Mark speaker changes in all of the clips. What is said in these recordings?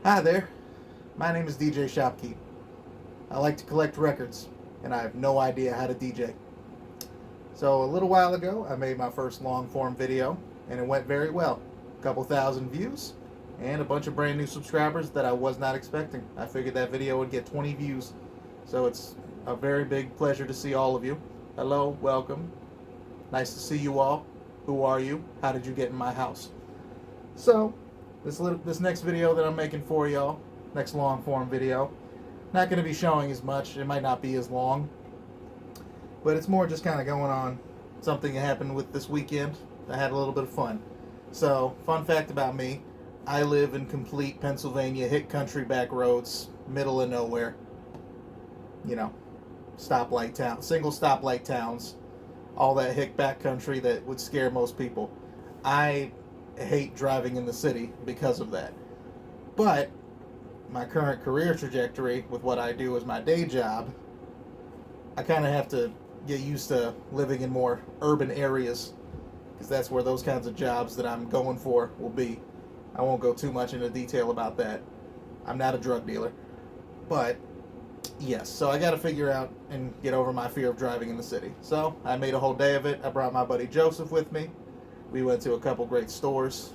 Speaker 1: Hi there, my name is DJ Shopkeep. I like to collect records, and I have no idea how to DJ. So a little while ago, I made my first long form video, and it went very well. A couple thousand views, and a bunch of brand new subscribers that I was not expecting. I figured that video would get 20 views, so it's a very big pleasure to see all of you. Hello, welcome. Nice to see you all. Who are you? How did you get in my house? So, this next video that I'm making for y'all, next long form video, not going to be showing as much. It might not be as long, but it's more just kind of going on something that happened with this weekend. I had a little bit of fun. So, fun fact about me, I live in complete Pennsylvania, hick country back roads, middle of nowhere. You know, stoplight town, single stoplight towns, all that hick back country that would scare most people. I hate driving in the city because of that. But my current career trajectory with what I do as my day job, I kind of have to get used to living in more urban areas because that's where those kinds of jobs that I'm going for will be. I won't go too much into detail about that. I'm not a drug dealer. But yes, so I got to figure out and get over my fear of driving in the city. So I made a whole day of it. I brought my buddy Joseph with me. We went to a couple great stores.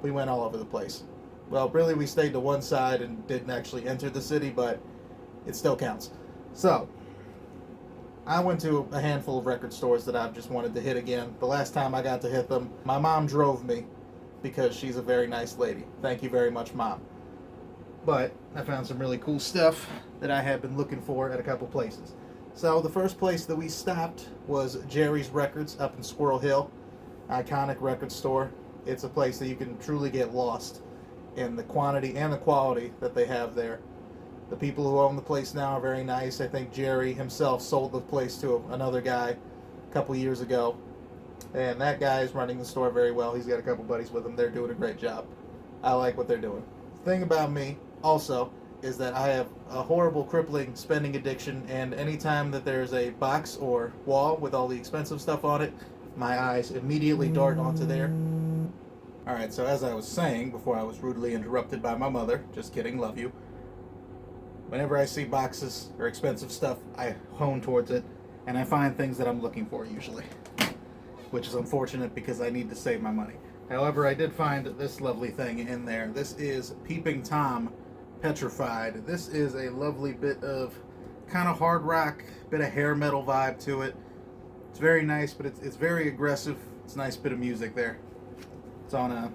Speaker 1: We went all over the place. Well, really, we stayed to one side and didn't actually enter the city, but it still counts. So I went to a handful of record stores that I've just wanted to hit again. The last time I got to hit them, my mom drove me because she's a very nice lady. Thank you very much, Mom. But I found some really cool stuff that I had been looking for at a couple places. So the first place that we stopped was Jerry's Records up in Squirrel Hill. Iconic record store. It's a place that you can truly get lost in the quantity and the quality that they have there. The people who own the place now are very nice. I think Jerry himself sold the place to another guy a couple years ago, and that guy is running the store very well. He's got a couple buddies with him. They're doing a great job. I like what they're doing. The thing about me also is that I have a horrible crippling spending addiction, and anytime that there's a box or wall with all the expensive stuff on it, my eyes immediately dart onto there. Alright, so as I was saying before I was rudely interrupted by my mother, just kidding, love you. Whenever I see boxes or expensive stuff, I hone towards it, and I find things that I'm looking for usually, which is unfortunate because I need to save my money. However, I did find this lovely thing in there. This is Peeping Tom Petrified. This is a lovely bit of kind of hard rock, bit of hair metal vibe to it. It's very nice, but it's very aggressive. It's a nice bit of music there. It's on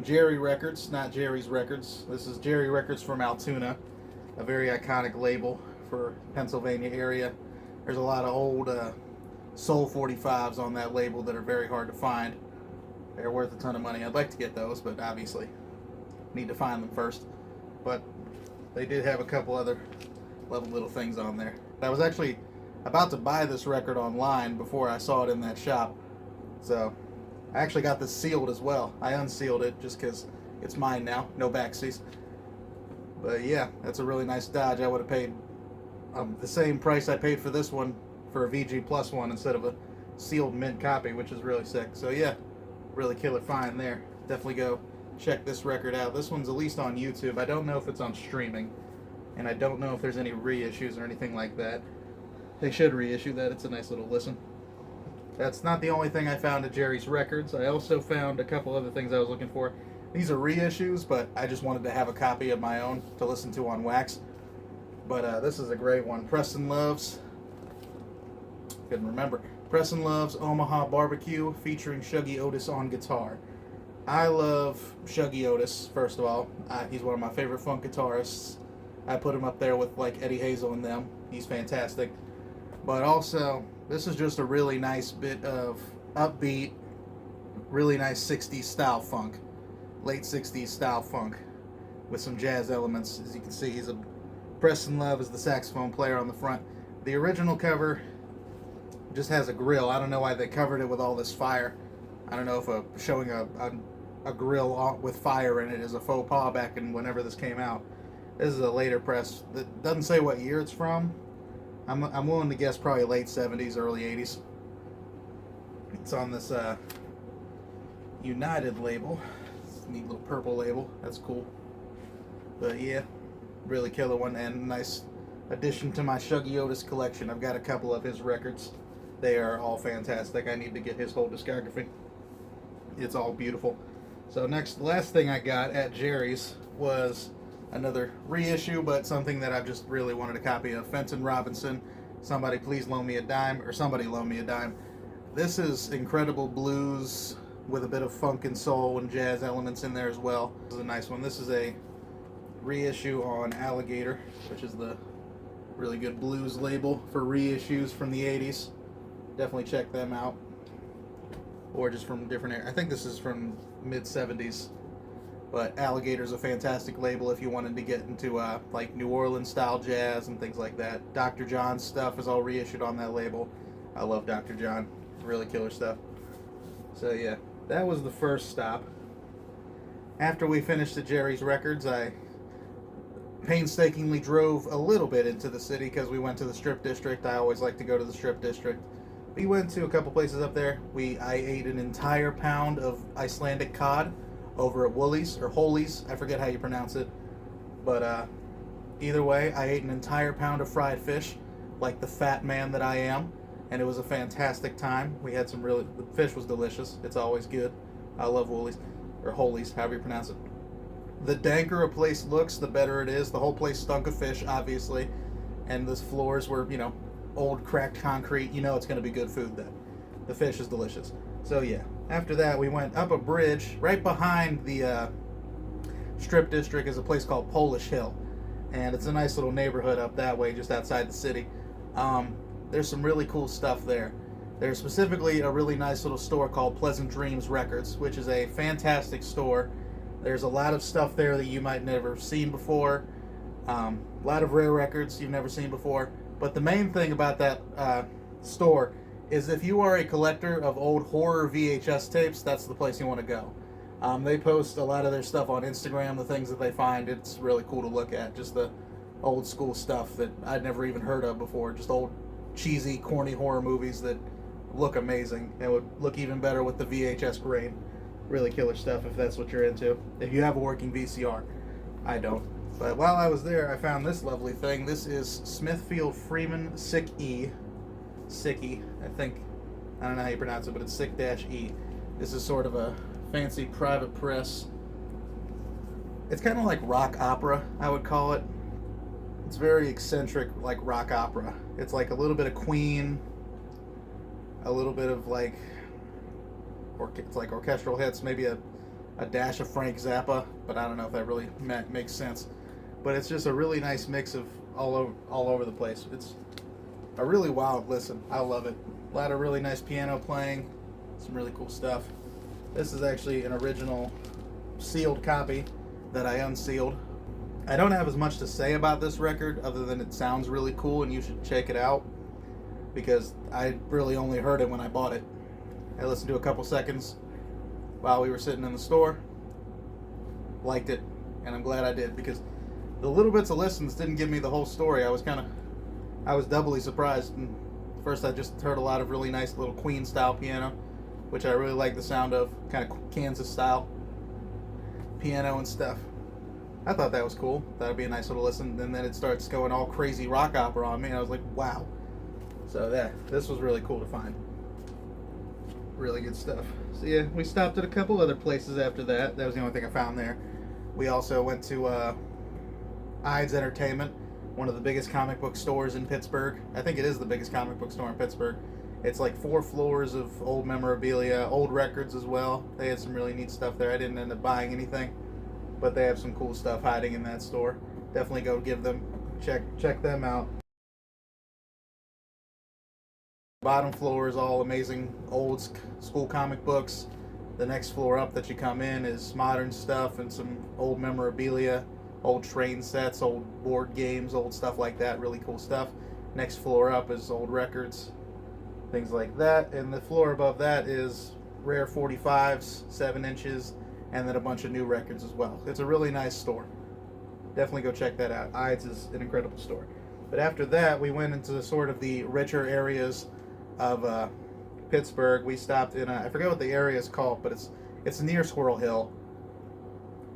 Speaker 1: Jerry Records, not Jerry's Records. This is Jerry Records from Altoona, a very iconic label for Pennsylvania area. There's a lot of old Soul 45s on that label that are very hard to find. They're worth a ton of money. I'd like to get those, but obviously need to find them first. But they did have a couple other lovely little things on there. I was actually about to buy this record online before I saw it in that shop. So I actually got this sealed as well. I unsealed it just because it's mine now. No backsies. But yeah, that's a really nice Dodge. I would have paid the same price I paid for this one for a VG Plus one instead of a sealed mint copy, which is really sick. So yeah, really killer find there. Definitely go check this record out. This one's at least on YouTube. I don't know if it's on streaming, and I don't know if there's any reissues or anything like that. They should reissue that. It's a nice little listen. That's not the only thing I found at Jerry's Records. I also found a couple other things I was looking for. These are reissues, but I just wanted to have a copy of my own to listen to on wax. But this is a great one. Preston loves, couldn't remember, Preston loves Omaha Barbecue featuring Shuggy Otis on guitar. I love Shuggy Otis, first of all. He's one of my favorite funk guitarists. I put him up there with like Eddie Hazel and them. He's fantastic. But also, this is just a really nice bit of upbeat, really nice 60s style funk. Late 60s style funk with some jazz elements. As you can see, Preston Love is the saxophone player on the front. The original cover just has a grill. I don't know why they covered it with all this fire. I don't know if showing a grill with fire in it is a faux pas back in whenever this came out. This is a later press. That doesn't say what year it's from. I'm willing to guess probably late 70s, early 80s. It's on this United label. This neat little purple label. That's cool. But yeah, really killer one, and a nice addition to my Shuggy Otis collection. I've got a couple of his records. They are all fantastic. I need to get his whole discography. It's all beautiful. So the last thing I got at Jerry's was another reissue, but something that I've just really wanted a copy of. Fenton Robinson, Somebody Please Loan Me a Dime, or Somebody Loan Me a Dime. This is incredible blues with a bit of funk and soul and jazz elements in there as well. This is a nice one. This is a reissue on Alligator, which is the really good blues label for reissues from the 80s. Definitely check them out. Or just from different areas. I think this is from mid-70s. But Alligator's a fantastic label if you wanted to get into like New Orleans style jazz and things like that. Dr. John's stuff is all reissued on that label. I love Dr. John. Really killer stuff. So yeah, that was the first stop. After we finished at Jerry's Records, I painstakingly drove a little bit into the city because we went to the Strip District. I always like to go to the Strip District. We went to a couple places up there. I ate an entire pound of Icelandic cod over at Woolies, or Holies, I forget how you pronounce it. But either way, I ate an entire pound of fried fish, like the fat man that I am, and it was a fantastic time. We had the fish was delicious. It's always good. I love Woolies, or Holies, however you pronounce it. The danker a place looks, the better it is. The whole place stunk of fish, obviously, and the floors were, old cracked concrete. You know it's going to be good food then. The fish is delicious. So yeah, after that we went up a bridge. Right behind the Strip District is a place called Polish Hill, and it's a nice little neighborhood up that way, just outside the city. There's some really cool stuff there. There's specifically a really nice little store called Pleasant Dreams Records, which is a fantastic store. There's a lot of stuff there that you might never have seen before. A lot of rare records you've never seen before. But the main thing about that store is if you are a collector of old horror VHS tapes, that's the place you want to go. They post a lot of their stuff on Instagram, the things that they find. It's really cool to look at. Just the old school stuff that I'd never even heard of before. Just old cheesy, corny horror movies that look amazing and would look even better with the VHS grain. Really killer stuff if that's what you're into. If you have a working VCR. I don't. But while I was there, I found this lovely thing. This is Smithfield Freeman Sick-E. Sick-E, I think. I don't know how you pronounce it, but it's Sick-E. This is sort of a fancy private press. It's kind of like rock opera, I would call it. It's very eccentric, like rock opera. It's like a little bit of Queen, a little bit of it's like orchestral hits, maybe a dash of Frank Zappa, but I don't know if that really makes sense. But it's just a really nice mix of all over the place. It's a really wild listen. I love it. A lot of really nice piano playing, some really cool stuff. This is actually an original sealed copy that I unsealed. I don't have as much to say about this record other than it sounds really cool and you should check it out, because I really only heard it when I bought it. I listened to a couple seconds while we were sitting in the store, liked it, and I'm glad I did, because the little bits of listens didn't give me the whole story. I was doubly surprised. And first I just heard a lot of really nice little Queen style piano, which I really like the sound of, kind of Kansas style piano and stuff. I thought that was cool. That'd be a nice little listen. And then it starts going all crazy rock opera on me, and I was like, wow. So yeah, this was really cool to find. Really good stuff. So yeah, we stopped at a couple other places after that. That was the only thing I found there. We also went to Ides Entertainment, one of the biggest comic book stores in Pittsburgh. I think it is the biggest comic book store in Pittsburgh. It's like 4 floors of old memorabilia, old records as well. They had some really neat stuff there. I didn't end up buying anything, but they have some cool stuff hiding in that store. Definitely go check them out. Bottom floor is all amazing old school comic books. The next floor up that you come in is modern stuff and some old memorabilia, old train sets, old board games, old stuff like that. Really cool stuff. Next floor up is old records, things like that. And the floor above that is rare 45s, 7 inches, and then a bunch of new records as well. It's a really nice store. Definitely go check that out. Ides is an incredible store. But after that, we went into sort of the richer areas of Pittsburgh. We stopped in I forget what the area is called, but it's near Squirrel Hill.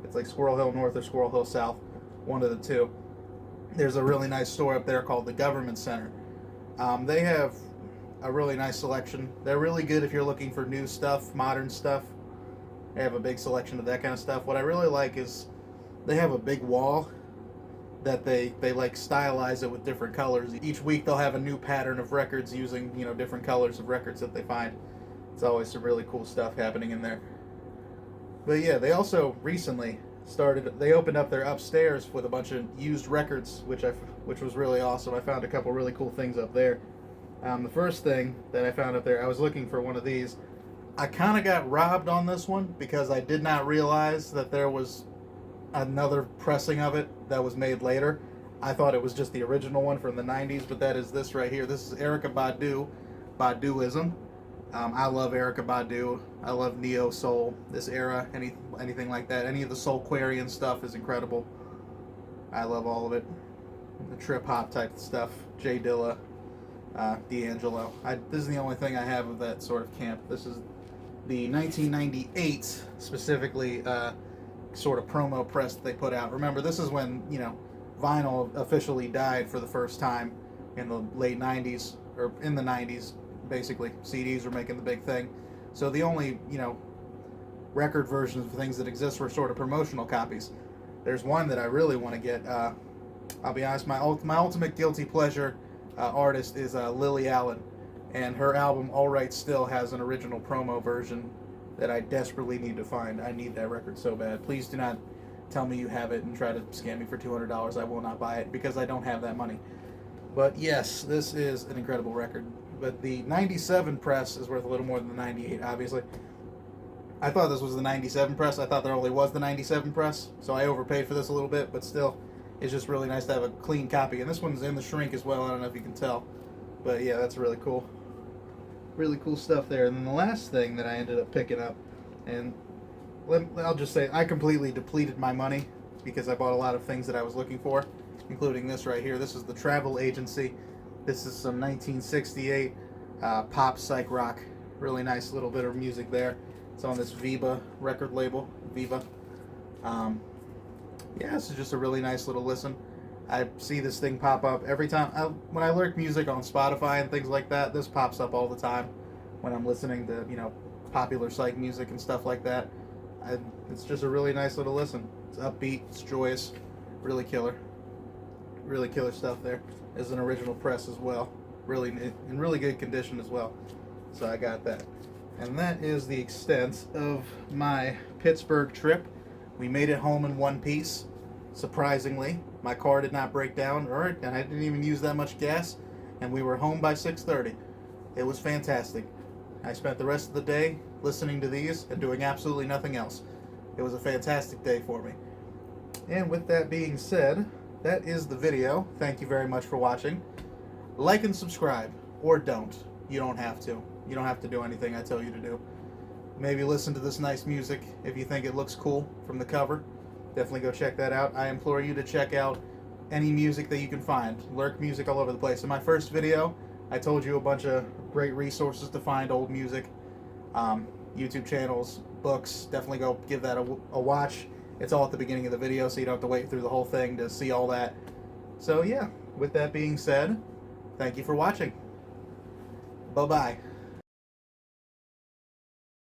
Speaker 1: It's like Squirrel Hill North or Squirrel Hill South. one of the two. There's a really nice store up there called the Government Center. They have a really nice selection. They're really good if you're looking for new stuff, modern stuff. They have a big selection of that kind of stuff. What I really like is they have a big wall that they like stylize it with different colors. Each week they'll have a new pattern of records using, you know, different colors of records that they find. It's always some really cool stuff happening in there. But yeah, they also recently they opened up their upstairs with a bunch of used records, which was really awesome. I found a couple really cool things up there. The first thing that I found up there, I was looking for one of these. I kind of got robbed on this one because I did not realize that there was another pressing of it that was made later. I thought it was just the original one from the 90s, but that is this right here. This is Erykah Badu, Baduism. I love Erykah Badu. I love neo soul, this era, anything like that. Any of the Soulquarian stuff is incredible. I love all of it. The trip hop type stuff. Jay Dilla, D'Angelo. This is the only thing I have of that sort of camp. This is the 1998 specifically sort of promo press that they put out. Remember, this is when, you know, vinyl officially died for the first time in the late 90s, or in the 90s, basically. CDs were making the big thing. So the only, you know, record versions of things that exist were sort of promotional copies. There's one that I really want to get. I'll be honest, my ultimate guilty pleasure artist is Lily Allen, and her album All Right Still has an original promo version that I desperately need to find. I need that record so bad. Please do not tell me you have it and try to scam me for $200. I will not buy it because I don't have that money. But yes, this is an incredible record. But the 97 press is worth a little more than the 98, obviously. I thought this was the 97 press. I thought there only was the 97 press, so I overpaid for this a little bit, but still, it's just really nice to have a clean copy. And this one's in the shrink as well. I don't know if you can tell. But yeah, that's really cool. Really cool stuff there. And then the last thing that I ended up picking up, and I'll just say I completely depleted my money because I bought a lot of things that I was looking for, including this right here. This is the Travel Agency. This is some 1968 pop psych rock. Really nice little bit of music there. It's on this Viva record label. Viva. Yeah, this is just a really nice little listen. I see this thing pop up every time. When I lurk music on Spotify and things like that, this pops up all the time when I'm listening to, you know, popular psych music and stuff like that. It's just a really nice little listen. It's upbeat, it's joyous, really killer. Really killer stuff there. There's an original press as well. Really in really good condition as well. So I got that. And that is the extent of my Pittsburgh trip. We made it home in one piece. Surprisingly, my car did not break down, and I didn't even use that much gas, and we were home by 6:30. It was fantastic. I spent the rest of the day listening to these and doing absolutely nothing else. It was a fantastic day for me. And with that being said, that is the video. Thank you very much for watching. Like and subscribe, or don't. You don't have to. You don't have to do anything I tell you to do. Maybe listen to this nice music if you think it looks cool from the cover. Definitely go check that out. I implore you to check out any music that you can find. Lurk music all over the place. In my first video, I told you a bunch of great resources to find old music. YouTube channels, books. Definitely go give that a watch. It's all at the beginning of the video, so you don't have to wait through the whole thing to see all that. So yeah, with that being said, thank you for watching. Bye-bye.